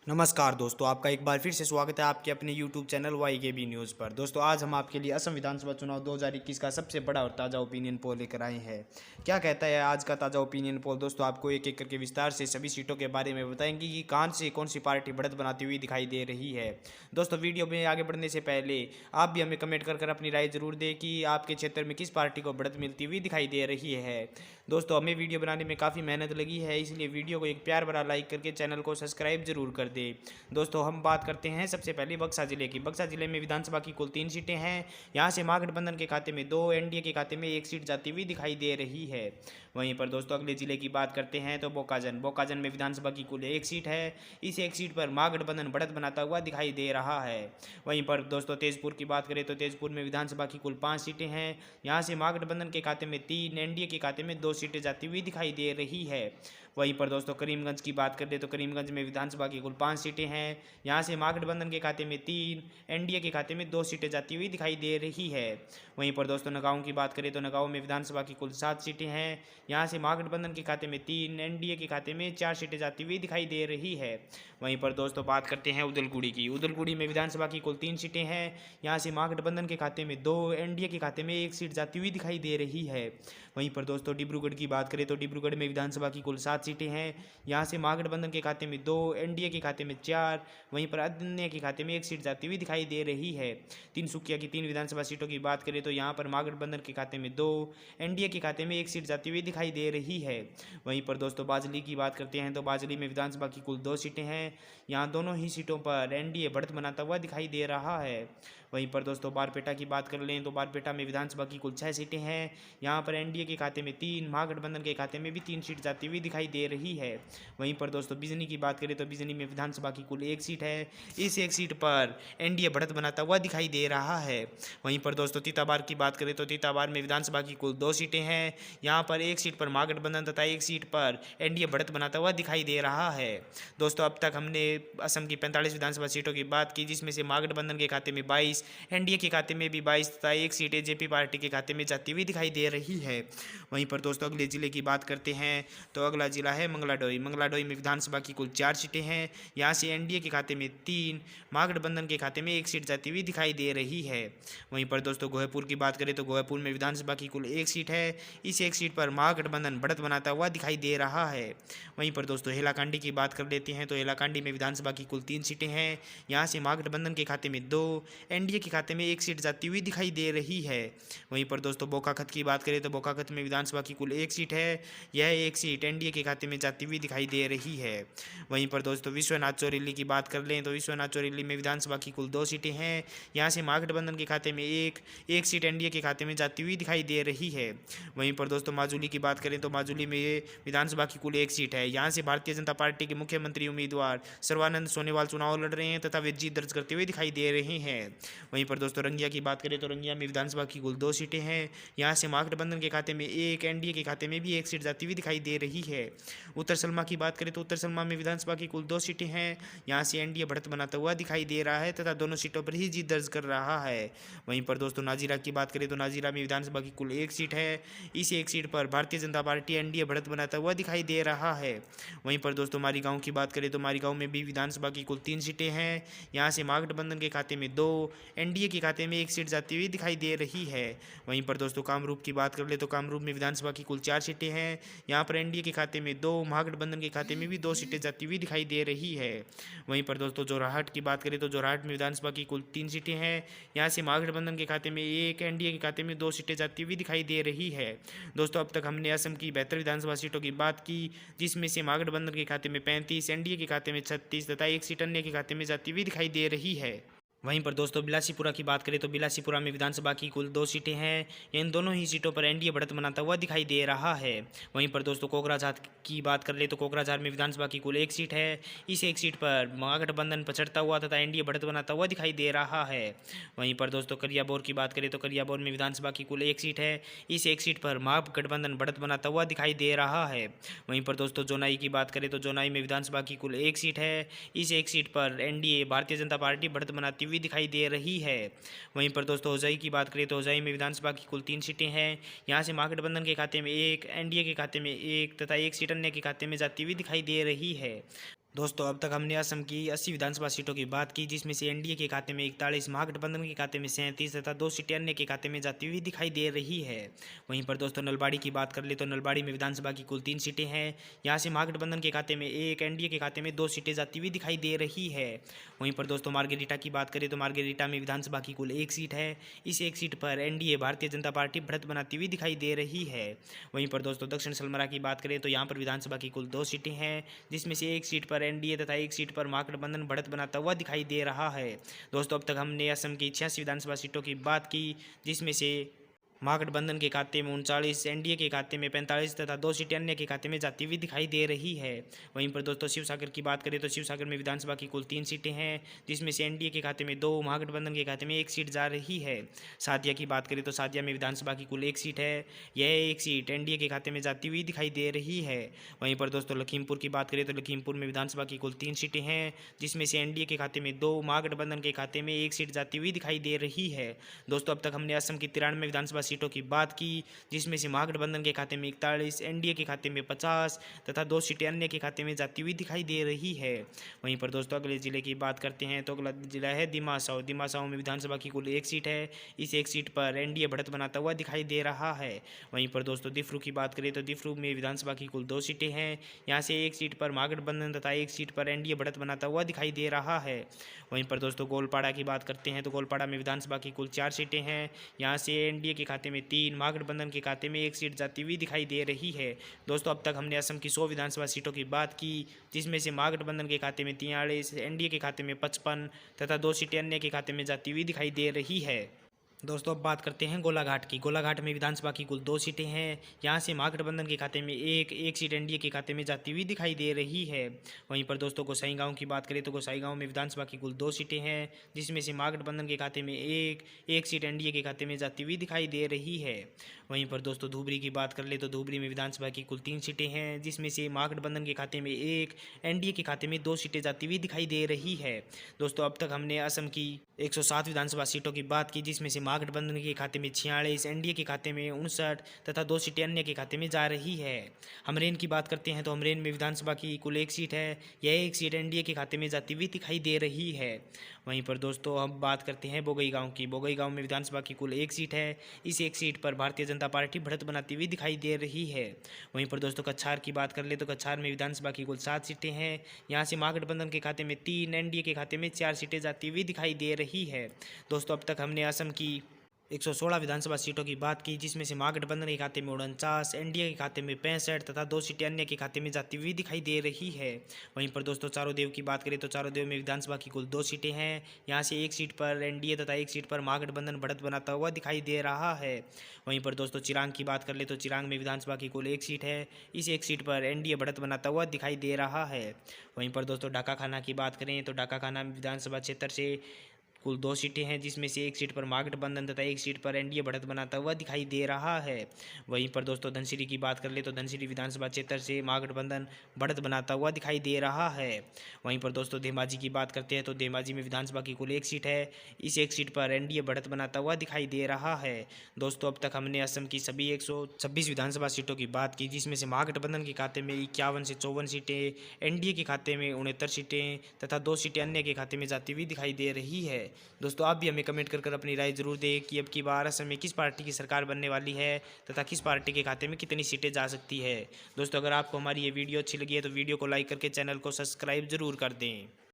नमस्कार दोस्तों, आपका एक बार फिर से स्वागत है आपके अपने YouTube चैनल YKB न्यूज़ पर। दोस्तों, आज हम आपके लिए असम विधानसभा चुनाव 2021 का सबसे बड़ा और ताज़ा ओपिनियन पोल लेकर आए हैं। क्या कहता है आज का ताज़ा ओपिनियन पोल? दोस्तों, आपको एक एक करके विस्तार से सभी सीटों के बारे में बताएंगे कि कौन से कौन सी पार्टी बढ़त बनाती हुई दिखाई दे रही है। दोस्तों, वीडियो में आगे बढ़ने से पहले आप भी हमें कमेंट कर अपनी राय जरूर दें कि आपके क्षेत्र में किस पार्टी को बढ़त मिलती हुई दिखाई दे रही है। दोस्तों, हमें वीडियो बनाने में काफ़ी मेहनत लगी है, इसलिए वीडियो को एक प्यार भरा लाइक करके चैनल को सब्सक्राइब जरूर कर दें। दोस्तों, हम बात करते हैं सबसे पहले बक्सा जिले की। बक्सा जिले में विधानसभा की कुल 3 सीटें हैं। यहाँ से महागठबंधन के खाते में 2, एनडीए के खाते में 1 सीट जाती हुई दिखाई दे रही है। वहीं पर दोस्तों अगले जिले की बात करते हैं तो बोकाजन में विधानसभा की कुल 1 सीट है। इस 1 सीट पर महागठबंधन बढ़त बनाता हुआ दिखाई दे रहा है। वहीं पर दोस्तों तेजपुर की बात करें तो तेजपुर में विधानसभा की कुल 5 सीटें हैं। यहाँ से महागठबंधन के खाते में 3, एनडीए के खाते में 2 सीटें जाती हुई दिखाई दे रही है। वहीं पर दोस्तों करीमगंज की बात करें तो करीमगंज में विधानसभा की कुल 5 सीटें हैं। यहाँ से महागठबंधन के खाते में 3, एनडीए के खाते में 2 सीटें जाती हुई दिखाई दे रही है। वहीं पर दोस्तों नगांव की बात करें तो नगांव में विधानसभा की कुल 7 सीटें हैं। यहाँ से महागठबंधन के खाते में 3, एनडीए के खाते में 4 सीटें जाती हुई दिखाई दे रही है। वहीं पर दोस्तों बात करते हैं उदलगुड़ी की। उदलगुड़ी में विधानसभा की कुल 3 सीटें हैं। यहाँ से महागठबंधन के खाते में 2, एनडीए के खाते में 1 सीट जाती हुई दिखाई दे रही है। वहीं पर दोस्तों डिब्रूगढ़ की बात करें तो डिब्रूगढ़ में विधानसभा की कुल 7 सीटें हैं। यहाँ से महागठबंधन के खाते में 2, एनडीए के खाते में 4, वहीं पर अन्य के खाते में 1 सीट जाती हुई दिखाई दे रही है। तिनसुकिया की 3 विधानसभा सीटों की बात करें तो यहाँ पर महागठबंधन के खाते में 2, एनडीए के खाते में 1 सीट जाती हुई दिखाई दे रही है। वहीं पर दोस्तों बाजली की बात करते हैं तो बाजली में विधानसभा की कुल 2 सीटें हैं। यहाँ दोनों ही सीटों पर एनडीए बढ़त बनाता हुआ दिखाई दे रहा है। वहीं पर दोस्तों बारपेटा की बात कर लें तो बारपेटा में विधानसभा की कुल 6 सीटें हैं। यहाँ पर एनडीए के खाते में 3, महागठबंधन के खाते में भी 3 सीट जाती हुई दिखाई दे रही है। वहीं पर दोस्तों बिजनी की बात करें तो बिजनी में विधानसभा की कुल 1 सीट है। इस 1 सीट पर एनडीए बढ़त बनाता हुआ दिखाई दे रहा है। वहीं पर दोस्तों तीताबार की बात करें तो तीताबार में विधानसभा की कुल 2 सीटें हैं। यहाँ पर 1 सीट पर महागठबंधन तथा 1 सीट पर एनडीए बढ़त बनाता हुआ दिखाई दे रहा है। दोस्तों अब तक हमने असम की 45 विधानसभा सीटों की बात की, जिसमें से महागठबंधन के खाते में 22, एनडीए के खाते में भी 22 तथा 1 सीट जेपी पार्टी के खाते में जाती हुई दिखाई दे रही है। वहीं पर दोस्तों अगले जिले की बात करते हैं तो अगला जिला है मंगलाडोई। मंगलाडोई में विधानसभा की कुल 4 सीटें हैं। यहाँ से एनडीए के खाते में 3, महागठबंधन के खाते में 1 सीट जाती हुई दिखाई दे रही है। वहीं पर दोस्तों गोहपुर की बात करें तो गोहपुर में विधानसभा की कुल 1 सीट है। इस 1 सीट पर महागठबंधन बढ़त बनाता हुआ दिखाई दे रहा है। वहीं पर दोस्तों हेलाकांडी की बात कर लेते हैं तो हेलाकांडी में विधानसभा की कुल 3 सीटें हैं। यहाँ से महागठबंधन के खाते में 2, एनडीए के खाते में 1 सीट जाती हुई दिखाई दे रही है। वहीं पर दोस्तों बोकाखत की बात करें तो बोकाखत में विधानसभा की कुल 1 सीट है। यह 1 सीट एनडीए के खाते में जाती हुई दिखाई दे रही है। वहीं पर दोस्तों विश्वनाथ चौरेली की बात कर लें तो विश्वनाथ चौरेली में विधानसभा की कुल 2 सीटें हैं। यहाँ से महागठबंधन के खाते में 1 सीट एनडीए के खाते में जाती हुई दिखाई दे रही है। वहीं पर दोस्तों माजुली की बात करें तो माजुली में विधानसभा की कुल 1 सीट है। यहाँ से भारतीय जनता पार्टी के मुख्यमंत्री उम्मीदवार सर्बानंद सोनोवाल चुनाव लड़ रहे हैं तथा वे जीत दर्ज करते हुए दिखाई दे रहे हैं। वहीं पर दोस्तों रंगिया की बात करें तो रंगिया में विधानसभा की कुल 2 सीटें हैं। यहाँ से महागठबंधन के खाते में 1, एनडीए के खाते में भी 1 सीट जाती हुई दिखाई दे रही है। उत्तर सलमा की बात करें तो उत्तर सलमा में विधानसभा की कुल 2 सीटें हैं। यहाँ से एनडीए बढ़त बनाता हुआ दिखाई दे रहा है तथा दोनों सीटों पर ही जीत दर्ज कर रहा है। वहीं पर दोस्तों नाजीरा की बात करें तो नाजीरा में विधानसभा की कुल 1 सीट है। इस 1 सीट पर भारतीय जनता पार्टी एनडीए बढ़त बनाता हुआ दिखाई दे रहा है। वहीं पर दोस्तों मारीगांव की बात करें तो मारीगांव में भी विधानसभा की कुल 3 सीटें हैं। यहाँ से महागठबंधन के खाते में 2, एनडीए के खाते में 1 सीट जाती हुई दिखाई दे रही है। वहीं पर दोस्तों कामरूप की बात कर ले तो कामरूप में विधानसभा की कुल 4 सीटें हैं। यहाँ पर एनडीए के खाते में 2, महागठबंधन के खाते में भी 2 सीटें जाती हुई दिखाई दे रही है। वहीं पर दोस्तों जोरहाट की बात करें तो जोरहाट में विधानसभा की कुल 3 सीटें हैं। यहाँ से महागठबंधन के खाते में 1, एनडीए के खाते में 2 सीटें जाती हुई दिखाई दे रही है। दोस्तों अब तक हमने असम की 72 विधानसभा सीटों की बात की, जिसमें से महागठबंधन के खाते में 35, एनडीए के खाते में 36 तथा 1 सीट अन्य के खाते में जाती हुई दिखाई दे रही है। वहीं पर दोस्तों बिलासीपुरा की बात करें तो बिलासीपुरा में विधानसभा की कुल 2 सीटें हैं। इन दोनों ही सीटों पर एनडीए बढ़त बनाता हुआ दिखाई दे रहा है। वहीं पर दोस्तों कोकराझार की बात कर ले तो कोकराझार में विधानसभा की कुल 1 सीट है। इस 1 सीट पर महागठबंधन पछड़ता हुआ तथा एनडीए बढ़त बनाता हुआ दिखाई दे रहा है। वहीं पर दोस्तों करियाबोर की बात करें तो करियाबोर में विधानसभा की कुल 1 सीट है। इस 1 सीट पर महागठबंधन बढ़त बनाता हुआ दिखाई दे रहा है। वहीं पर दोस्तों जोनाई की बात करें तो जोनाई में विधानसभा की कुल 1 सीट है। इस 1 सीट पर एनडीए भारतीय जनता पार्टी बढ़त बनाती हुई दिखाई दे रही है। वहीं पर दोस्तों होजाई की बात करें तो होजाई में विधानसभा की कुल 3 सीटें हैं। यहाँ से महागठबंधन के खाते में 1, एनडीए के खाते में 1 तथा 1 सीट अन्य के खाते में जाती हुई दिखाई दे रही है। दोस्तों अब तक हमने असम की 80 विधानसभा सीटों की बात की, जिसमें से एनडीए के खाते में 41, महागठबंधन के खाते में 37 तथा 2 सीटें अन्य के खाते में जाती हुई दिखाई दे रही है। वहीं पर दोस्तों नलबाड़ी की बात कर ले तो नलबाड़ी में विधानसभा की कुल 3 सीटें हैं। यहाँ से महागठबंधन के खाते में 1, एनडीए के खाते में 2 सीटें जाती हुई दिखाई दे रही है। वहीं पर दोस्तों मार्गेरिटा की बात करें तो मार्गेरिटा में विधानसभा की कुल 1 सीट है। इस 1 सीट पर एनडीए भारतीय जनता पार्टी बढ़त बनाती हुई दिखाई दे रही है। वहीं पर दोस्तों दक्षिण सलमरा की बात करें तो यहाँ पर विधानसभा की कुल 2 सीटें हैं, जिसमें से 1 सीट पर एनडीए तथा 1 सीट पर महागठबंधन बढ़त बनाता हुआ दिखाई दे रहा है। दोस्तों अब तक हमने असम की 86 विधानसभा सीटों की बात की, जिसमें से महागठबंधन के खाते में 39, एनडीए के खाते में 45 तथा 2 सीटें अन्य के खाते में जाती हुई दिखाई दे रही है। वहीं पर दोस्तों शिवसागर की बात करें तो शिवसागर में विधानसभा की कुल 3 सीटें हैं, जिसमें से एनडीए के खाते में 2, महागठबंधन के खाते में 1 सीट जा रही है। सादिया की बात करें तो सादिया में विधानसभा की कुल 1 सीट है। यह 1 सीट एनडीए के खाते में जाती हुई दिखाई दे रही है। वहीं पर दोस्तों लखीमपुर की बात करें तो लखीमपुर में विधानसभा की कुल 3 सीटें हैं, जिसमें से एनडीए के खाते में 2, महागठबंधन के खाते में 1 सीट जाती हुई दिखाई दे रही है। दोस्तों अब तक हमने असम की 93 विधानसभा सीटों की बात की, जिसमें से महागठबंधन के खाते में 41, एनडीए के खाते में 50 तथा 2 सीटें अन्य के खाते में जाती हुई दिखाई दे रही है। वहीं पर दोस्तों अगले जिले की बात करते हैं तो अगला जिला है दिमासाव। दिमासाव में विधानसभा की कुल 1 सीट है। इस 1 सीट पर एनडीए बढ़त बनाता हुआ दिखाई दे रहा है। वहीं पर दोस्तों दिफरू की बात करें तो दिफरू में विधानसभा की कुल 2 सीटें हैं। यहाँ से 1 सीट पर महागठबंधन तथा 1 सीट पर एनडीए बढ़त बनाता हुआ दिखाई दे रहा है। वहीं पर दोस्तों गोलपाड़ा की बात करते हैं तो गोलपाड़ा में विधानसभा की कुल 4 सीटें हैं। यहाँ से एनडीए के खाते में 3, महागठबंधन के खाते में 1 सीट जाती हुई दिखाई दे रही है। दोस्तों अब तक हमने असम की 100 विधानसभा सीटों की बात की, जिसमें से महागठबंधन के खाते में 43, एनडीए के खाते में 55 तथा 2 सीटें अन्य के खाते में जाती हुई दिखाई दे रही है। दोस्तों अब बात करते हैं गोलाघाट की। गोलाघाट में विधानसभा की कुल 2 सीटें हैं। यहाँ से महागठबंधन के खाते में 1 सीट एनडीए के खाते में जाती हुई दिखाई दे रही है। वहीं पर दोस्तों गोसाईगांव की बात करें तो गोसाईगांव में विधानसभा की कुल 2 सीटें हैं, जिसमें से महागठबंधन के खाते में 1 सीट एनडीए के खाते में जाती हुई दिखाई दे रही है। वहीं पर दोस्तों धुबरी की बात कर ले तो धुबरी में विधानसभा की कुल 3 सीटें हैं, जिसमें से महागठबंधन के खाते में 1, एनडीए के खाते में 2 सीटें जाती हुई दिखाई दे रही है। दोस्तों अब तक हमने असम की 107 विधानसभा सीटों की बात की, जिसमें से महागठबंधन के खाते में 46, एनडीए के खाते में 59 तथा 2 सीटें अन्य के खाते में जा रही है। हमरेन की बात करते हैं तो हमरेन में विधानसभा की कुल 1 सीट है। यह 1 सीट एनडीए के खाते में जाती हुई दिखाई दे रही है। वहीं पर दोस्तों हम बात करते हैं बोगईगांव की। बोगईगांव में विधानसभा की कुल 1 सीट है। इस 1 सीट पर भारतीय जनता पार्टी बढ़त बनाती हुई दिखाई दे रही है। वहीं पर दोस्तों कछार की बात कर ले तो कछार में विधानसभा की कुल 7 सीटें हैं। यहाँ से महागठबंधन के खाते में 3, एनडीए के खाते में 4 सीटें जाती हुई दिखाई दे रही है। दोस्तों अब तक हमने असम की 116 विधानसभा सीटों की बात की, जिसमें से महागठबंधन के खाते में 49, एनडीए के खाते में 65 तथा 2 सीटें अन्य के खाते में जाती हुई दिखाई दे रही है। वहीं पर दोस्तों चारोदेव की बात करें तो चारोदेव में विधानसभा की कुल 2 सीटें हैं। यहाँ से 1 सीट पर एनडीए तथा 1 सीट पर महागठबंधन बढ़त बनाता हुआ दिखाई दे रहा है। वहीं पर दोस्तों चिरांग की बात कर ले तो चिरांग में विधानसभा की कुल 1 सीट है। इस 1 सीट पर एनडीए बढ़त बनाता हुआ दिखाई दे रहा है। वहीं पर दोस्तों ढाका खाना की बात करें तो ढाका खाना विधानसभा क्षेत्र से कुल 2 सीटें हैं, जिसमें से 1 सीट पर महागठबंधन तथा 1 सीट पर एनडीए बढ़त बनाता हुआ दिखाई दे रहा है। वहीं पर दोस्तों धनसिरी की बात कर ले तो धनसिरी विधानसभा क्षेत्र से महागठबंधन बढ़त बनाता हुआ दिखाई दे रहा है। वहीं पर दोस्तों धेमाजी की बात करते हैं तो धेमाजी में विधानसभा की कुल 1 सीट है। इस 1 सीट पर एनडीए बढ़त बनाता हुआ दिखाई दे रहा है। दोस्तों अब तक हमने असम की सभी 126 विधानसभा सीटों की बात की, जिसमें से महागठबंधन के खाते में 51 से 54 सीटें, एनडीए के खाते में 69 सीटें तथा 2 सीटें अन्य के खाते में जाती हुई दिखाई दे रही है। दोस्तों आप भी हमें कमेंट कर अपनी राय जरूर दें कि अब की बार असम में किस पार्टी की सरकार बनने वाली है तथा किस पार्टी के खाते में कितनी सीटें जा सकती है। दोस्तों अगर आपको हमारी ये वीडियो अच्छी लगी है तो वीडियो को लाइक करके चैनल को सब्सक्राइब जरूर कर दें।